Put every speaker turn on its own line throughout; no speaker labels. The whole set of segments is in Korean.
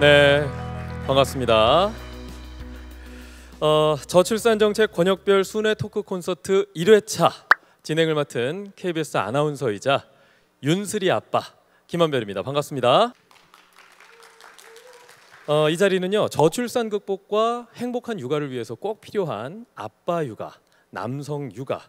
네, 반갑습니다. 저출산 정책 권역별 순회 토크 콘서트 1회차 진행을 맡은 KBS 아나운서이자 윤슬이 아빠 김한별입니다. 반갑습니다. 이 자리는요, 저출산 극복과 행복한 육아를 위해서 꼭 필요한 아빠 육아, 남성 육아,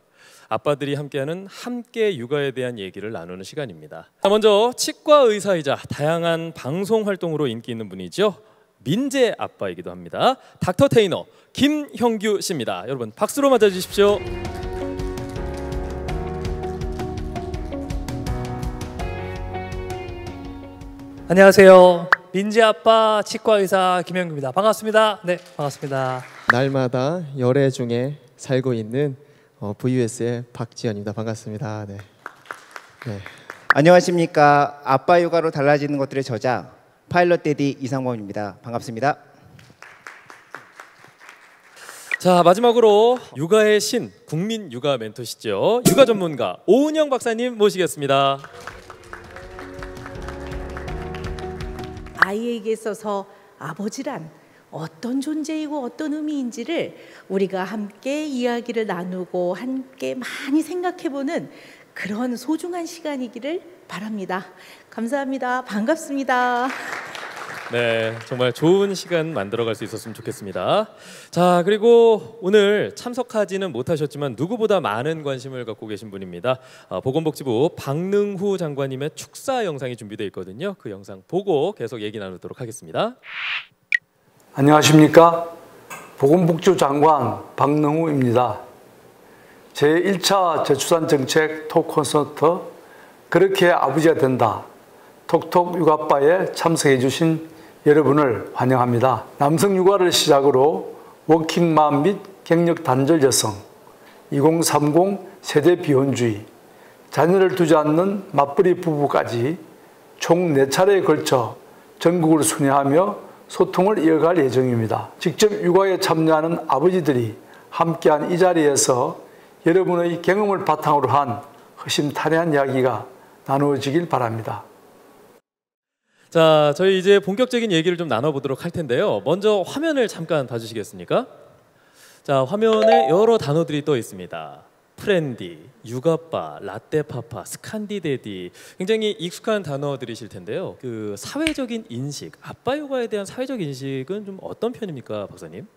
아빠들이 함께하는 함께 육아에 대한 얘기를 나누는 시간입니다. 먼저 치과 의사이자 다양한 방송 활동으로 인기 있는 분이죠. 민재 아빠이기도 합니다. 닥터 테이너 김형규 씨입니다. 여러분 박수로 맞아주십시오.
안녕하세요. 민재 아빠 치과 의사 김형규입니다. 반갑습니다. 네, 반갑습니다.
날마다 열애 중에 살고 있는 VUS의 박지현입니다. 반갑습니다. 네.
안녕하십니까. 아빠 육아로 달라지는 것들의 저자 파일럿 데디 이상범입니다. 반갑습니다.
자, 마지막으로 육아의 신, 국민 육아 멘토시죠. 육아 전문가 오은영 박사님 모시겠습니다.
아이에게 있어서 아버지란 어떤 존재이고 어떤 의미인지를 우리가 함께 이야기를 나누고 함께 많이 생각해보는 그런 소중한 시간이기를 바랍니다. 감사합니다. 반갑습니다.
네, 정말 좋은 시간 만들어갈 수 있었으면 좋겠습니다. 자, 그리고 오늘 참석하지는 못하셨지만 누구보다 많은 관심을 갖고 계신 분입니다. 보건복지부 박능후 장관님의 축사 영상이 준비되어 있거든요. 그 영상 보고 계속 얘기 나누도록 하겠습니다.
안녕하십니까. 보건복지부 장관 박능후입니다. 제1차 저출산 정책 톡 콘서트 그렇게 아버지가 된다 톡톡 육아빠에 참석해 주신 여러분을 환영합니다. 남성 육아를 시작으로 워킹맘 및 경력 단절 여성, 2030 세대 비혼주의, 자녀를 두지 않는 맞벌이 부부까지 총 4차례에 걸쳐 전국을 순회하며 소통을 이어갈 예정입니다. 직접 육아에 참여하는 아버지들이 함께한 이 자리에서 여러분의 경험을 바탕으로 한 허심탄회한 이야기가 나누어지길 바랍니다.
자, 저희 이제 본격적인 얘기를 좀 나눠보도록 할 텐데요. 먼저 화면을 잠깐 봐주시겠습니까? 자, 화면에 여러 단어들이 떠 있습니다. 프렌디, 육아빠, 라떼파파, 스칸디데디, 굉장히 익숙한 단어들이실 텐데요. 그 사회적인 인식, 아빠 육아에 대한 사회적 인식은 좀 어떤 편입니까, 박사님?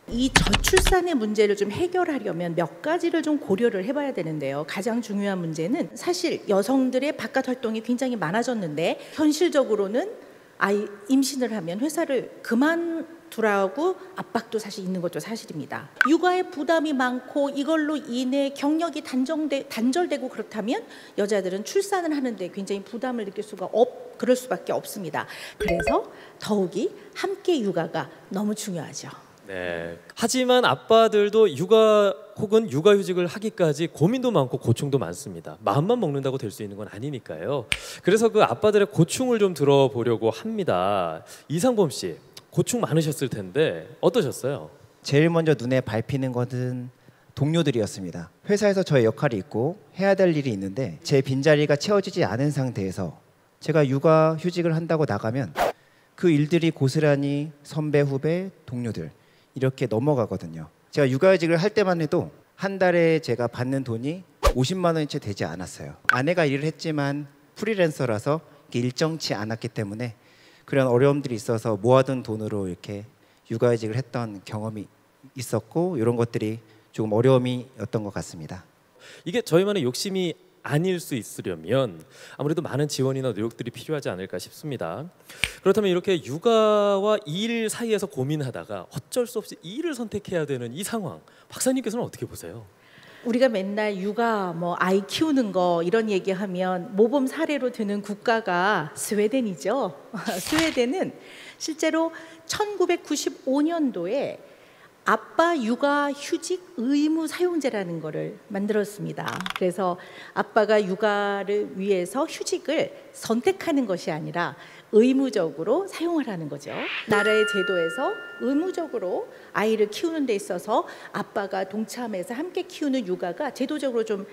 이 저출산의 문제를 좀 해결하려면 몇 가지를 좀 고려를 해봐야 되는데요. 가장 중요한 문제는 사실 여성들의 바깥 활동이 굉장히 많아졌는데 현실적으로는 임신을 하면 회사를 그만두라고 압박도 사실 있는 것도 사실입니다. 육아에 부담이 많고 이걸로 인해 경력이 단절되고 그렇다면 여자들은 출산을 하는데 굉장히 부담을 느낄 그럴 수밖에 없습니다. 그래서 더욱이 함께 육아가 너무 중요하죠.
네. 하지만 아빠들도 육아 혹은 육아휴직을 하기까지 고민도 많고 고충도 많습니다. 마음만 먹는다고 될 수 있는 건 아니니까요. 그래서 그 아빠들의 고충을 좀 들어보려고 합니다. 이상범 씨, 고충 많으셨을 텐데 어떠셨어요?
제일 먼저 눈에 밟히는 것은 동료들이었습니다. 회사에서 저의 역할이 있고 해야 될 일이 있는데 제 빈자리가 채워지지 않은 상태에서 제가 육아휴직을 한다고 나가면 그 일들이 고스란히 선배, 후배, 동료들 이렇게 넘어가거든요. 제가 육아휴직을 할 때만 해도 한 달에 제가 받는 돈이 50만 원이 채 되지 않았어요. 아내가 일을 했지만 프리랜서라서 일정치 않았기 때문에 그런 어려움들이 있어서 모아둔 돈으로 이렇게 육아휴직을 했던 경험이 있었고 이런 것들이 조금 어려움이었던 것 같습니다.
이게 저희만의 욕심이 아닐 수 있으려면 아무래도 많은 지원이나 노력들이 필요하지 않을까 싶습니다. 그렇다면 이렇게 육아와 일 사이에서 고민하다가 어쩔 수 없이 일을 선택해야 되는 이 상황, 박사님께서는 어떻게 보세요?
우리가 맨날 육아, 아이 키우는 거 이런 얘기하면 모범 사례로 드는 국가가 스웨덴이죠. 스웨덴은 실제로 1995년도에 아빠 육아 휴직 의무 사용제라는 거를 만들었습니다. 그래서 아빠가 육아를 위해서 휴직을 선택하는 것이 아니라 의무적으로 사용을 하는 거죠. 나라의 제도에서 의무적으로 아이를 키우는 데 있어서 아빠가 동참해서 함께 키우는 육아가 제도적으로 좀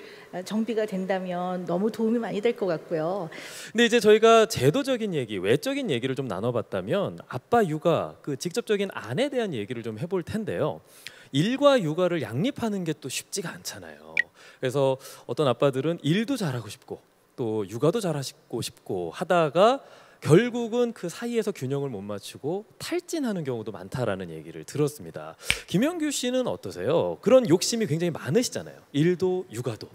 정비가 된다면 너무 도움이 많이 될 것 같고요.
근데 이제 저희가 제도적인 얘기, 외적인 얘기를 좀 나눠봤다면 아빠 육아, 그 직접적인 안에 대한 얘기를 좀 해볼 텐데요. 일과 육아를 양립하는 게 또 쉽지가 않잖아요. 그래서 어떤 아빠들은 일도 잘하고 싶고 또 육아도 잘하고 싶고 하다가 결국은 그 사이에서 균형을 못 맞추고 탈진하는 경우도 많다라는 얘기를 들었습니다. 김영규 씨는 어떠세요? 그런 욕심이 굉장히 많으시잖아요. 일도 육아도.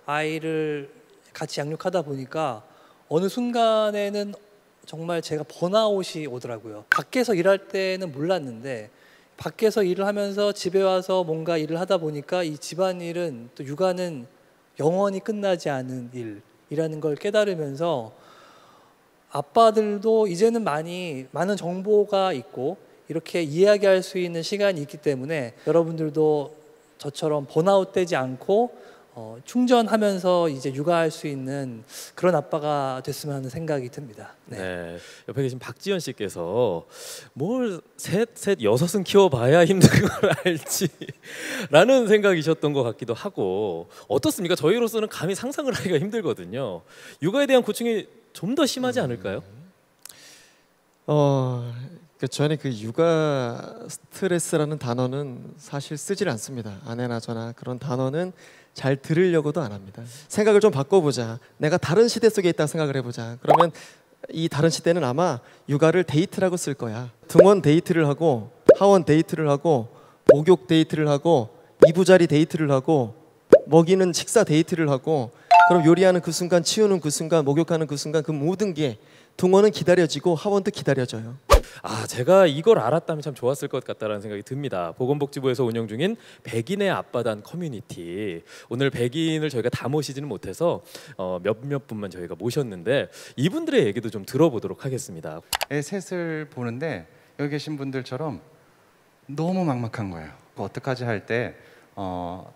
아이를 같이 양육하다 보니까 어느 순간에는 정말 제가 번아웃이 오더라고요. 밖에서 일할 때는 몰랐는데 밖에서 일을 하면서 집에 와서 뭔가 일을 하다 보니까 이 집안일은 또 육아는 영원히 끝나지 않은 일이라는 걸 깨달으면서 아빠들도 이제는 많은 정보가 있고 이렇게 이야기할 수 있는 시간이 있기 때문에 여러분들도 저처럼 번아웃 되지 않고 충전하면서 이제 육아할 수 있는 그런 아빠가 됐으면 하는 생각이 듭니다.
네. 옆에 계신 박지연 씨께서 뭘 셋, 여섯은 키워봐야 힘든 걸 알지라는 생각이셨던 것 같기도 하고 어떻습니까? 저희로서는 감히 상상을 하기가 힘들거든요. 육아에 대한 고충이 좀 더 심하지 않을까요?
저는 그 육아 스트레스라는 단어는 사실 쓰질 않습니다. 아내나 저나 그런 단어는 잘 들으려고도 안 합니다. 생각을 좀 바꿔보자. 내가 다른 시대 속에 있다고 생각을 해보자. 그러면 이 다른 시대는 아마 육아를 데이트라고 쓸 거야. 등원 데이트를 하고 하원 데이트를 하고 목욕 데이트를 하고 이부자리 데이트를 하고 먹이는 식사 데이트를 하고 그럼 요리하는 그 순간, 치우는 그 순간, 목욕하는 그 순간 그 모든 게 등원은 기다려지고 하원도 기다려져요.
제가 이걸 알았다면 참 좋았을 것 같다라는 생각이 듭니다. 보건복지부에서 운영 중인 백인의 아빠단 커뮤니티. 오늘 백인을 저희가 다 모시지는 못해서 몇몇 분만 저희가 모셨는데 이분들의 얘기도 좀 들어보도록 하겠습니다.
애 셋을 보는데 여기 계신 분들처럼 너무 막막한 거예요. 어떡하지 할 때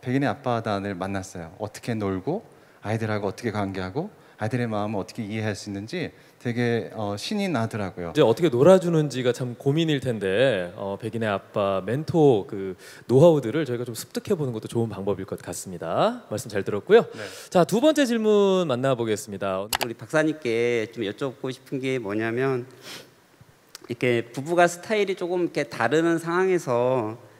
백인의 아빠단을 만났어요. 어떻게 놀고 아이들하고 어떻게 관계하고 아이들의 마음을 어떻게 이해할 수 있는지 되게 신이 나더라고요.
이제 어떻게 놀아주는지가 참 고민일 텐데 백인의 아빠 멘토 그 노하우들을 저희가 좀 습득해 보는 것도 좋은 방법일 것 같습니다. 말씀 잘 들었고요.
네.
자, 두 번째 질문 만나보겠습니다.
우리 박사님께 좀 여쭤보고 싶은 게 뭐냐면 이렇게 부부가 스타일이 조금 이렇게 다른 상황에서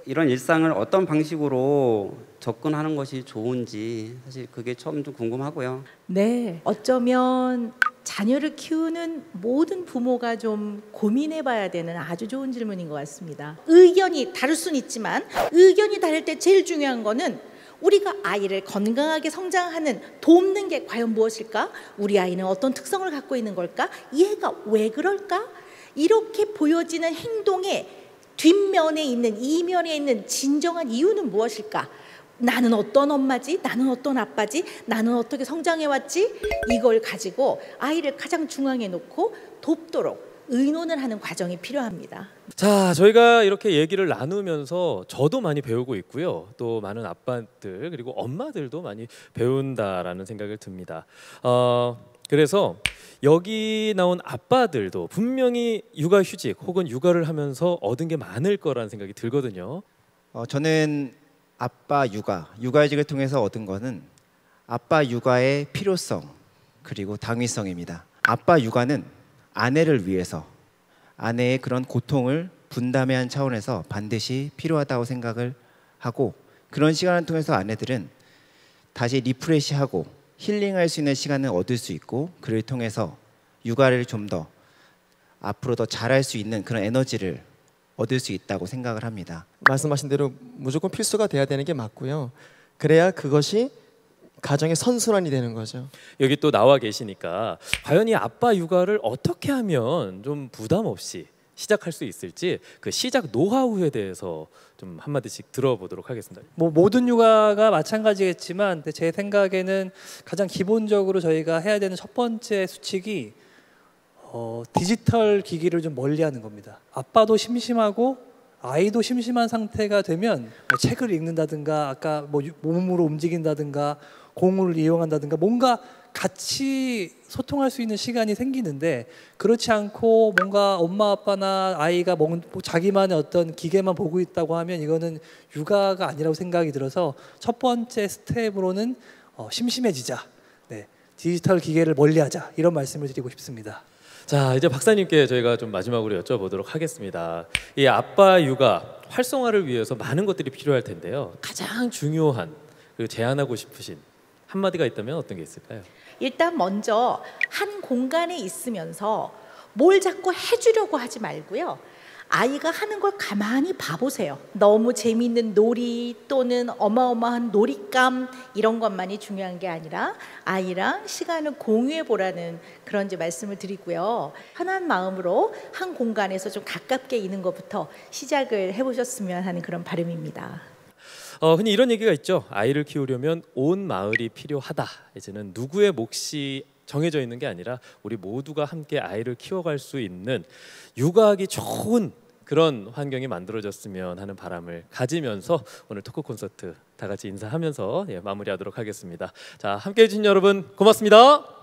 이런 일상을 어떤 방식으로 접근하는 것이 좋은지 사실 그게 처음 좀 궁금하고요.
네, 어쩌면 자녀를 키우는 모든 부모가 좀 고민해봐야 되는 아주 좋은 질문인 것 같습니다. 의견이 다를 수는 있지만 의견이 다를 때 제일 중요한 거는 우리가 아이를 건강하게 성장하는 돕는 게 과연 무엇일까? 우리 아이는 어떤 특성을 갖고 있는 걸까? 얘가 왜 그럴까? 이렇게 보여지는 행동에 뒷면에 있는 이면에 있는 진정한 이유는 무엇일까? 나는 어떤 엄마지? 나는 어떤 아빠지? 나는 어떻게 성장해왔지? 이걸 가지고 아이를 가장 중앙에 놓고 돕도록 의논을 하는 과정이 필요합니다.
자, 저희가 이렇게 얘기를 나누면서 저도 많이 배우고 있고요. 또 많은 아빠들 그리고 엄마들도 많이 배운다라는 생각을 듭니다. 그래서 여기 나온 아빠들도 분명히 육아휴직 혹은 육아를 하면서 얻은 게 많을 거라는 생각이 들거든요.
저는 아빠 육아휴직을 통해서 얻은 거는 아빠 육아의 필요성 그리고 당위성입니다. 아빠 육아는 아내를 위해서 아내의 그런 고통을 분담해야 하는 차원에서 반드시 필요하다고 생각을 하고 그런 시간을 통해서 아내들은 다시 리프레시하고 힐링할 수 있는 시간을 얻을 수 있고 그를 통해서 육아를 좀 더 앞으로 더 잘할 수 있는 그런 에너지를 얻을 수 있다고 생각을 합니다.
말씀하신 대로 무조건 필수가 돼야 되는 게 맞고요. 그래야 그것이 가정의 선순환이 되는 거죠.
여기 또 나와 계시니까 과연 이 아빠 육아를 어떻게 하면 좀 부담 없이 시작할 수 있을지 그 시작 노하우에 대해서 좀 한마디씩 들어보도록 하겠습니다.
모든 육아가 마찬가지겠지만 제 생각에는 가장 기본적으로 저희가 해야 되는 첫 번째 수칙이 디지털 기기를 좀 멀리하는 겁니다. 아빠도 심심하고 아이도 심심한 상태가 되면 책을 읽는다든가 아까 몸으로 움직인다든가 공을 이용한다든가 뭔가 같이 소통할 수 있는 시간이 생기는데 그렇지 않고 뭔가 엄마 아빠나 아이가 자기만의 어떤 기계만 보고 있다고 하면 이거는 육아가 아니라고 생각이 들어서 첫 번째 스텝으로는 심심해지자. 네, 디지털 기계를 멀리하자 이런 말씀을 드리고 싶습니다.
자, 이제 박사님께 저희가 좀 마지막으로 여쭤보도록 하겠습니다. 이 아빠 육아 활성화를 위해서 많은 것들이 필요할 텐데요. 가장 중요한 그리고 제안하고 싶으신 한마디가 있다면 어떤 게 있을까요?
일단 먼저 한 공간에 있으면서 뭘 자꾸 해주려고 하지 말고요. 아이가 하는 걸 가만히 봐보세요. 너무 재미있는 놀이 또는 어마어마한 놀잇감 이런 것만이 중요한 게 아니라 아이랑 시간을 공유해 보라는 그런 이제 말씀을 드리고요. 편한 마음으로 한 공간에서 좀 가깝게 있는 것부터 시작을 해보셨으면 하는 그런 바람입니다.
흔히 이런 얘기가 있죠. 아이를 키우려면 온 마을이 필요하다. 이제는 누구의 몫이 정해져 있는 게 아니라 우리 모두가 함께 아이를 키워갈 수 있는 육아하기 좋은 그런 환경이 만들어졌으면 하는 바람을 가지면서 오늘 토크 콘서트 다 같이 인사하면서 마무리하도록 하겠습니다. 자, 함께해 주신 여러분 고맙습니다.